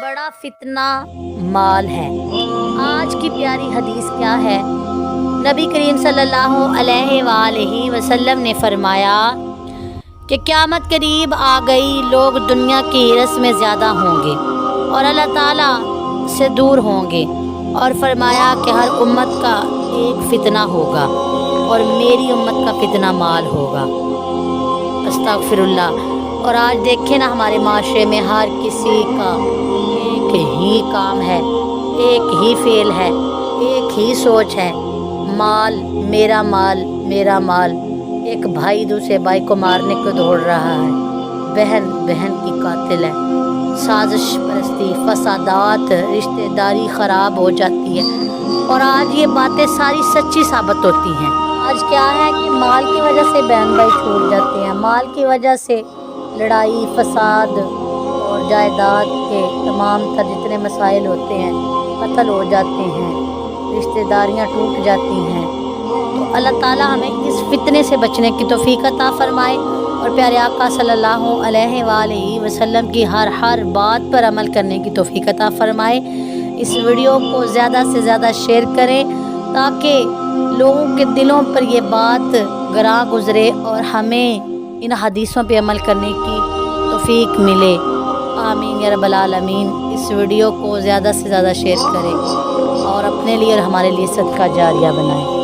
बड़ा फितना माल है। आज की प्यारी हदीस क्या है? नबी करीम सल्लल्लाहु अलैहि वसल्लम ने फरमाया कि क़यामत करीब आ गई, लोग दुनिया की हिरस में ज़्यादा होंगे और अल्लाह ताला से दूर होंगे। और फरमाया कि हर उम्मत का एक फ़ितना होगा और मेरी उम्मत का फ़ितना माल होगा। अस्तगफिरुल्लाह। और आज देखें ना, हमारे माशरे में हर किसी का एक ही काम है, एक ही फेल है, एक ही सोच है, माल मेरा माल मेरा माल। एक भाई दूसरे भाई को मारने को दौड़ रहा है, बहन बहन की कातिल है, साजिश परस्ती, फसादात, रिश्तेदारी ख़राब हो जाती है। और आज ये बातें सारी सच्ची साबित होती हैं। आज क्या है कि माल की वजह से बहन भाई छूट जाते हैं, माल की वजह से लड़ाई फसाद और जायदाद के तमाम तर जितने मसाइल होते हैं कत्ल हो जाते हैं, रिश्तेदारियां टूट जाती हैं। तो अल्लाह ताला हमें इस फितने से बचने की तौफीक अता फरमाए और प्यारे आका सल्लल्लाहु अलैहि वसल्लम की हर बात पर अमल करने की तौफीक अता फरमाए। इस वीडियो को ज़्यादा से ज़्यादा शेयर करें ताकि लोगों के दिलों पर ये बात गरा गुजरे और हमें इन हदीसों पे अमल करने की तौफीक मिले। आमीन या रब्बल आलमीन। इस वीडियो को ज़्यादा से ज़्यादा शेयर करें और अपने लिए और हमारे लिए सदका जारिया बनाएं।